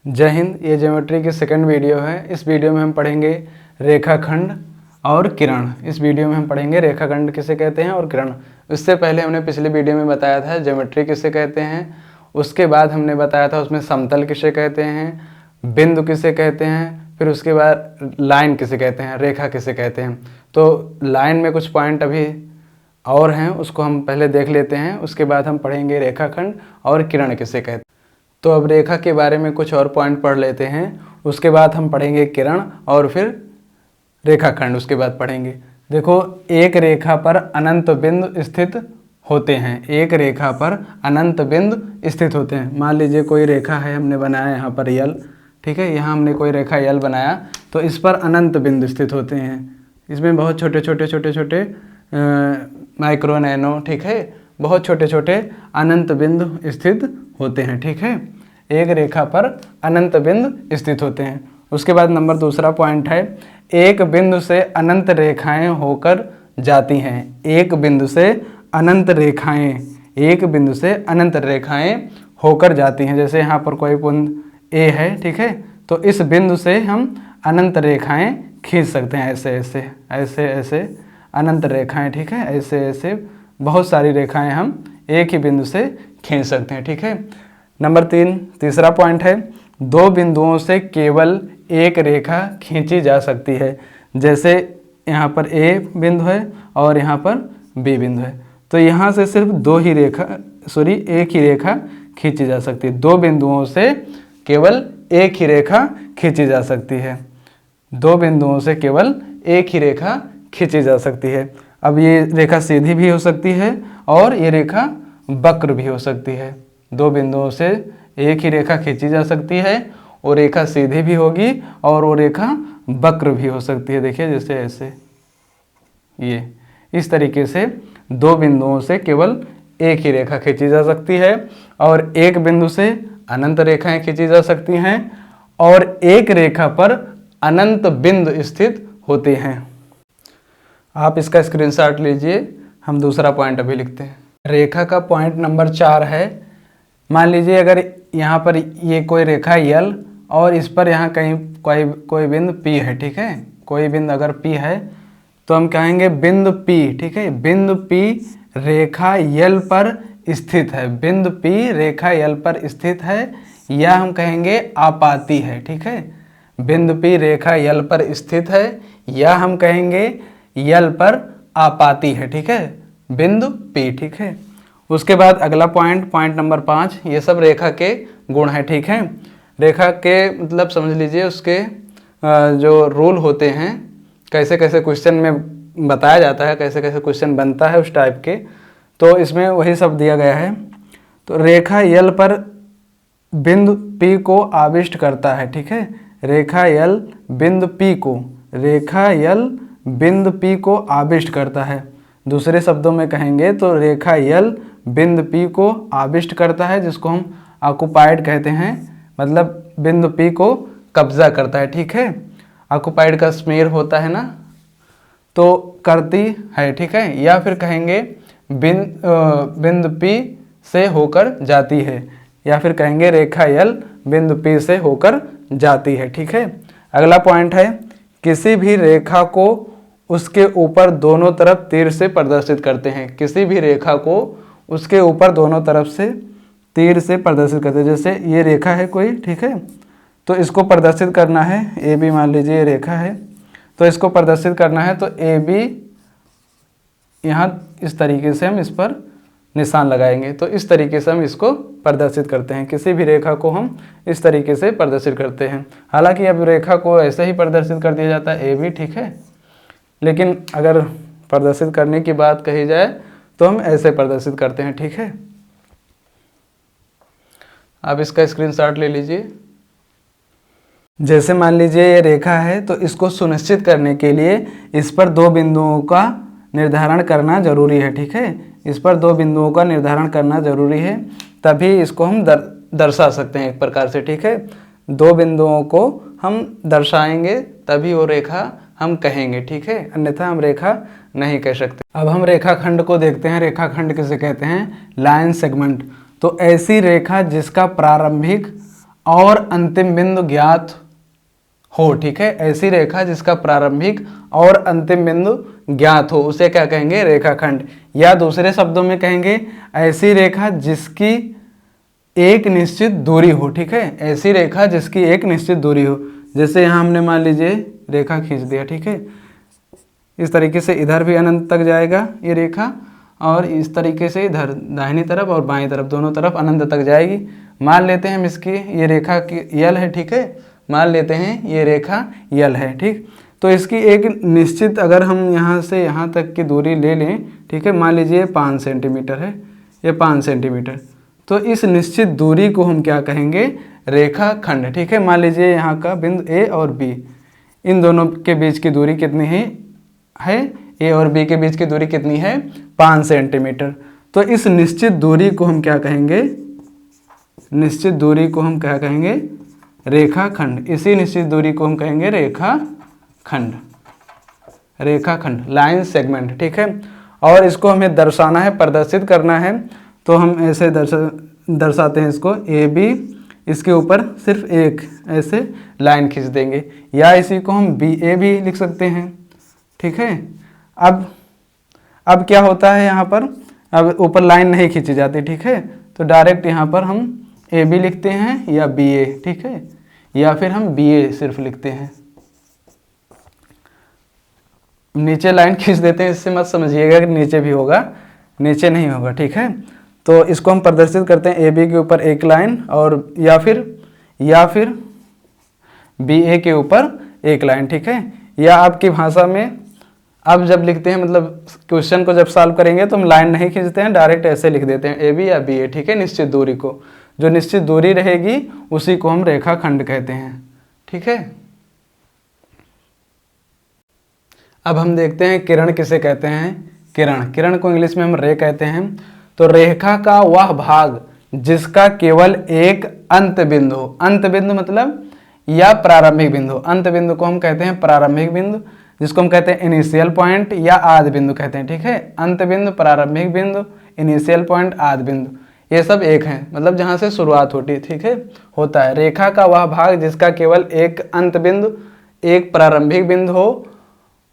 जय हिंद। ये ज्योमेट्री की सेकंड वीडियो है। इस वीडियो में हम पढ़ेंगे रेखाखंड और किरण। इस वीडियो में हम पढ़ेंगे रेखाखंड किसे कहते हैं और किरण। उससे पहले हमने पिछले वीडियो में बताया था ज्योमेट्री किसे कहते हैं, उसके बाद हमने बताया था उसमें समतल किसे कहते हैं, बिंदु किसे कहते हैं, फिर उसके बाद लाइन किसे कहते हैं, रेखा किसे कहते हैं। तो लाइन में कुछ पॉइंट अभी और हैं, उसको हम पहले देख लेते हैं, उसके बाद हम पढ़ेंगे रेखाखंड और किरण किसे कहते हैं। तो अब रेखा के बारे में कुछ और पॉइंट पढ़ लेते हैं, उसके बाद हम पढ़ेंगे किरण और फिर रेखाखंड उसके बाद पढ़ेंगे। देखो, एक रेखा पर अनंत बिंदु स्थित होते हैं। एक रेखा पर अनंत बिंदु स्थित होते हैं। मान लीजिए कोई रेखा है, हमने बनाया यहाँ पर यल, ठीक है, यहाँ हमने कोई रेखा यल बनाया, तो इस पर अनंत बिंदु स्थित होते हैं। इसमें बहुत छोटे छोटे माइक्रो नैनो, ठीक है, बहुत छोटे छोटे अनंत बिंदु स्थित होते हैं, ठीक है। एक रेखा पर अनंत बिंदु स्थित होते हैं। उसके बाद नंबर दूसरा पॉइंट है, एक बिंदु से अनंत रेखाएं होकर जाती हैं। एक बिंदु से अनंत रेखाएं, एक बिंदु से अनंत रेखाएं होकर जाती हैं। जैसे यहाँ पर कोई बिंदु ए है, ठीक है, तो इस बिंदु से हम अनंत रेखाएं खींच सकते हैं, ऐसे ऐसे ऐसे ऐसे अनंत रेखाएं, ठीक है, ऐसे ऐसे बहुत सारी रेखाएं हम एक ही बिंदु से खींच सकते हैं, ठीक है। नंबर तीसरा पॉइंट है, दो बिंदुओं से केवल एक रेखा खींची जा सकती है। जैसे यहाँ पर ए बिंदु है और यहाँ पर बी बिंदु है, तो यहाँ से सिर्फ एक ही रेखा खींची जा सकती है। दो बिंदुओं से केवल एक ही रेखा खींची जा सकती है। दो बिंदुओं से केवल एक ही रेखा खींची जा सकती है। अब ये रेखा सीधी भी हो सकती है और ये रेखा वक्र भी हो सकती है। दो बिंदुओं से एक ही रेखा खींची जा सकती है, वो रेखा सीधी भी होगी और वो रेखा वक्र भी हो सकती है। देखिए, जैसे ऐसे ये इस तरीके से दो बिंदुओं से केवल एक ही रेखा खींची जा सकती है और एक बिंदु से अनंत रेखाएं खींची जा सकती हैं और एक रेखा पर अनंत बिंदु स्थित होते हैं। आप इसका स्क्रीनशॉट लीजिए, हम दूसरा पॉइंट अभी लिखते हैं। रेखा का पॉइंट नंबर 4 है, मान लीजिए अगर यहाँ पर ये कोई रेखा यल और इस पर यहाँ कहीं कोई बिंदु P है, ठीक है, कोई बिंदु अगर P है तो हम कहेंगे बिंदु P, ठीक है, बिंदु P रेखा यल पर स्थित है। बिंदु P रेखा यल पर स्थित है या हम कहेंगे आपाती है, ठीक है। बिंदु P रेखा यल पर स्थित है या हम कहेंगे यल पर आपाती है, ठीक है, बिंदु P, ठीक है। उसके बाद अगला पॉइंट नंबर 5, ये सब रेखा के गुण है, ठीक है। रेखा के मतलब समझ लीजिए उसके जो रूल होते हैं, कैसे कैसे क्वेश्चन में बताया जाता है, कैसे कैसे क्वेश्चन बनता है उस टाइप के, तो इसमें वही सब दिया गया है। तो रेखा यल पर बिंदु P को आविष्ट करता है, ठीक है। रेखा यल बिंदु P को, रेखा यल बिंदु P को आविष्ट करता है। दूसरे शब्दों में कहेंगे तो रेखा यल बिंदु P को आविष्ट करता है, जिसको हम ऑक्युपाइड कहते हैं, मतलब बिंदु P को कब्जा करता है, ठीक है। ऑक्युपाइड का स्मेर होता है ना, तो करती है, ठीक है। या फिर कहेंगे बिंदु P से होकर जाती है, या फिर कहेंगे रेखा यल बिंदु P से होकर जाती है, ठीक है। अगला पॉइंट है, किसी भी रेखा को उसके ऊपर दोनों तरफ तीर से प्रदर्शित करते हैं। किसी भी रेखा को उसके ऊपर दोनों तरफ से तीर से प्रदर्शित करते हैं। जैसे ये रेखा है कोई, ठीक है, तो इसको प्रदर्शित करना है, ए बी मान लीजिए ये रेखा है, तो इसको प्रदर्शित करना है, तो ए बी यहाँ इस तरीके से हम इस पर निशान लगाएंगे, तो इस तरीके से हम इसको प्रदर्शित करते हैं। किसी भी रेखा को हम इस तरीके से प्रदर्शित करते हैं। हालांकि अब रेखा को ऐसे ही प्रदर्शित कर दिया जाता है, ए बी, ठीक है, लेकिन अगर प्रदर्शित करने की बात कही जाए तो हम ऐसे प्रदर्शित करते हैं, ठीक है। आप इसका स्क्रीनशॉट ले लीजिए। जैसे मान लीजिए ये रेखा है, तो इसको सुनिश्चित करने के लिए इस पर दो बिंदुओं का निर्धारण करना जरूरी है, ठीक है। इस पर दो बिंदुओं का निर्धारण करना जरूरी है, तभी इसको हम दर्शा सकते हैं एक प्रकार से, ठीक है। दो बिंदुओं को हम दर्शाएंगे तभी वो रेखा हम कहेंगे, ठीक है, अन्यथा हम रेखा नहीं कह सकते। अब हम रेखाखंड को देखते हैं। रेखाखंड किसे कहते हैं? Line segment. तो ऐसी रेखा जिसका प्रारंभिक और अंतिम बिंदु ज्ञात हो, ठीक है। ऐसी रेखा जिसका प्रारंभिक और अंतिम बिंदु ज्ञात हो उसे क्या कहेंगे, रेखाखंड। या दूसरे शब्दों में कहेंगे ऐसी रेखा जिसकी एक निश्चित दूरी हो, ठीक है। ऐसी रेखा जिसकी एक निश्चित दूरी हो। जैसे यहाँ हमने मान लीजिए रेखा खींच दिया, ठीक है। इस तरीके से इधर भी अनंत तक जाएगा ये रेखा, और इस तरीके से इधर दाहिनी तरफ और बाईं तरफ दोनों तरफ अनंत तक जाएगी। मान लेते हैं हम इसकी ये रेखा की यल है, ठीक है। मान लेते हैं ये रेखा यल है, ठीक। तो इसकी एक निश्चित अगर हम यहाँ से यहाँ तक की दूरी ले लें, ठीक है। मान लीजिए 5 सेंटीमीटर है, ये 5 सेंटीमीटर। तो इस निश्चित दूरी को हम क्या कहेंगे, रेखाखंड, ठीक है। मान लीजिए यहाँ का बिंदु ए और बी, इन दोनों के बीच की दूरी कितनी है ए और बी के बीच की दूरी कितनी है, 5 सेंटीमीटर। तो इस निश्चित दूरी को हम क्या कहेंगे, निश्चित दूरी को हम क्या कहेंगे, रेखाखंड। इसी निश्चित दूरी को हम कहेंगे रेखाखंड, रेखाखंड, लाइन सेगमेंट, ठीक है। और इसको हमें दर्शाना है, प्रदर्शित करना है, तो हम ऐसे दर्शाते हैं इसको, ए बी, इसके ऊपर सिर्फ एक ऐसे लाइन खींच देंगे, या इसी को हम बी ए भी लिख सकते हैं, ठीक है। अब क्या होता है यहाँ पर, अब ऊपर लाइन नहीं खींची जाती, ठीक है। तो डायरेक्ट यहाँ पर हम ए बी लिखते हैं या बी ए, ठीक है, या फिर हम बी ए सिर्फ लिखते हैं। नीचे लाइन खींच देते हैं, इससे मत समझिएगा कि नीचे भी होगा, नीचे नहीं होगा, ठीक है। तो इसको हम प्रदर्शित करते हैं ए बी के ऊपर एक लाइन, और या फिर बी ए के ऊपर एक लाइन, ठीक है। या आपकी भाषा में अब जब लिखते हैं, मतलब क्वेश्चन को जब सॉल्व करेंगे तो हम लाइन नहीं खींचते हैं, डायरेक्ट ऐसे लिख देते हैं ए बी या बी ए, ठीक है। निश्चित दूरी को, जो निश्चित दूरी रहेगी उसी को हम रेखाखंड कहते हैं, ठीक है। अब हम देखते हैं किरण किसे कहते हैं, किरण। किरण को इंग्लिश में हम रे कहते हैं। तो रेखा का वह भाग जिसका केवल एक अंत बिंदु, अंत बिंदु मतलब या प्रारंभिक बिंदु, अंत बिंदु को हम कहते हैं प्रारंभिक बिंदु, जिसको हम कहते हैं इनिशियल पॉइंट या आदि बिंदु कहते हैं, ठीक है। अंत बिंदु, प्रारंभिक बिंदु, इनिशियल पॉइंट, आदि बिंदु, ये सब एक हैं, मतलब जहाँ से शुरुआत होती, ठीक है, होता है। रेखा का वह भाग जिसका केवल एक अंत बिंदु, एक प्रारंभिक बिंदु हो,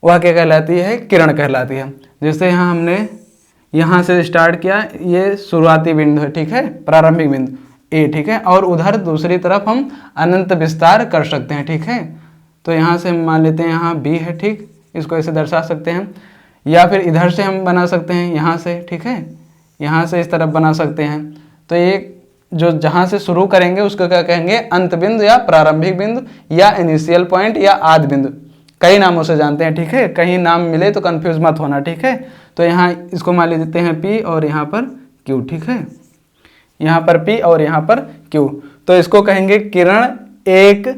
वह क्या कहलाती है, किरण कहलाती है। जैसे यहाँ हमने यहाँ से स्टार्ट किया, ये शुरुआती बिंदु है, ठीक है, प्रारंभिक बिंदु ए, ठीक है। और उधर दूसरी तरफ हम अनंत विस्तार कर सकते हैं, ठीक है। तो यहाँ से हम मान लेते हैं यहाँ बी है, ठीक, इसको ऐसे दर्शा सकते हैं। या फिर इधर से हम बना सकते हैं, यहाँ से, ठीक है, यहाँ से इस तरफ बना सकते हैं। तो ये जो जहाँ से शुरू करेंगे उसको क्या कहेंगे, अंत बिंदु या प्रारंभिक बिंदु या इनिशियल पॉइंट या आदि बिंदु, कई नामों से जानते हैं, ठीक है। कहीं नाम मिले तो कंफ्यूज मत होना, ठीक है। तो यहाँ इसको मान लेते हैं पी और यहाँ पर क्यू, ठीक है, यहाँ पर पी और यहाँ पर क्यू। तो इसको कहेंगे किरण एक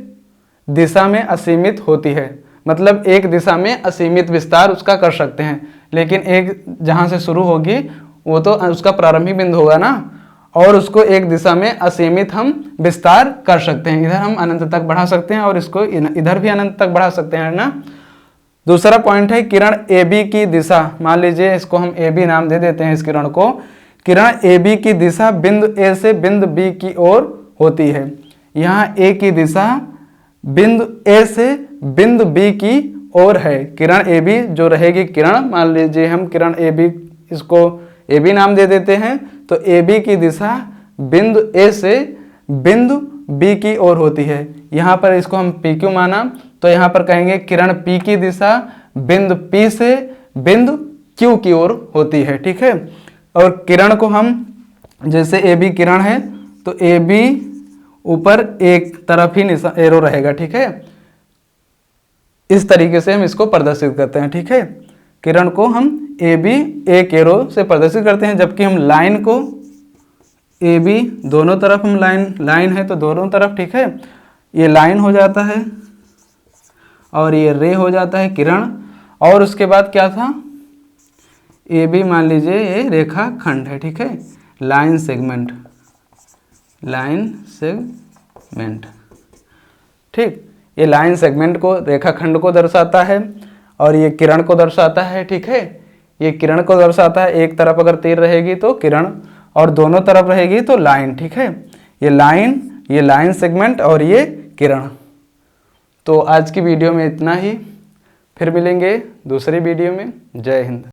दिशा में असीमित होती है, मतलब एक दिशा में असीमित विस्तार उसका कर सकते हैं, लेकिन एक जहाँ से शुरू होगी वो तो उसका प्रारंभिक बिंदु होगा ना, और उसको एक दिशा में असीमित हम विस्तार कर सकते हैं। इधर हम अनंत तक बढ़ा सकते हैं और इसको इधर भी अनंत तक बढ़ा सकते हैं ना। दूसरा पॉइंट है किरण ए बी की दिशा, मान लीजिए इसको हम ए बी नाम दे देते हैं इस किरण को। किरण ए बी की दिशा बिंदु ए से बिंदु बी की ओर होती है। यहाँ ए की दिशा बिंदु ए से बिंदु बी की ओर है। किरण ए बी जो रहेगी किरण, मान लीजिए हम किरण ए बी, इसको ए बी नाम दे देते हैं। तो ए बी की दिशा बिंदु ए से बिंदु बी की ओर होती है। यहाँ पर इसको हम पी क्यू माना, तो यहाँ पर कहेंगे किरण पी की दिशा बिंदु पी से बिंदु क्यू की ओर होती है, ठीक है। और किरण को हम, जैसे ए बी किरण है तो ए बी ऊपर एक तरफ ही निशान एरो रहेगा, ठीक है। इस तरीके से हम इसको प्रदर्शित करते हैं, ठीक है। किरण को हम ए बी एक एरो से प्रदर्शित करते हैं, जबकि हम लाइन को ए बी दोनों तरफ हम लाइन है तो दोनों तरफ, ठीक है, ये लाइन हो जाता है और ये रे हो जाता है किरण। और उसके बाद क्या था, ए बी मान लीजिए ये रेखा खंड है, ठीक है, लाइन सेगमेंट, ठीक। ये लाइन सेगमेंट को, रेखा खंड को दर्शाता है और ये किरण को दर्शाता है, ठीक है। ये किरण को दर्शाता है, एक तरफ अगर तीर रहेगी तो किरण और दोनों तरफ रहेगी तो लाइन, ठीक है। ये लाइन ये लाइन सेगमेंट और ये किरण। तो आज की वीडियो में इतना ही, फिर मिलेंगे दूसरी वीडियो में। जय हिंद।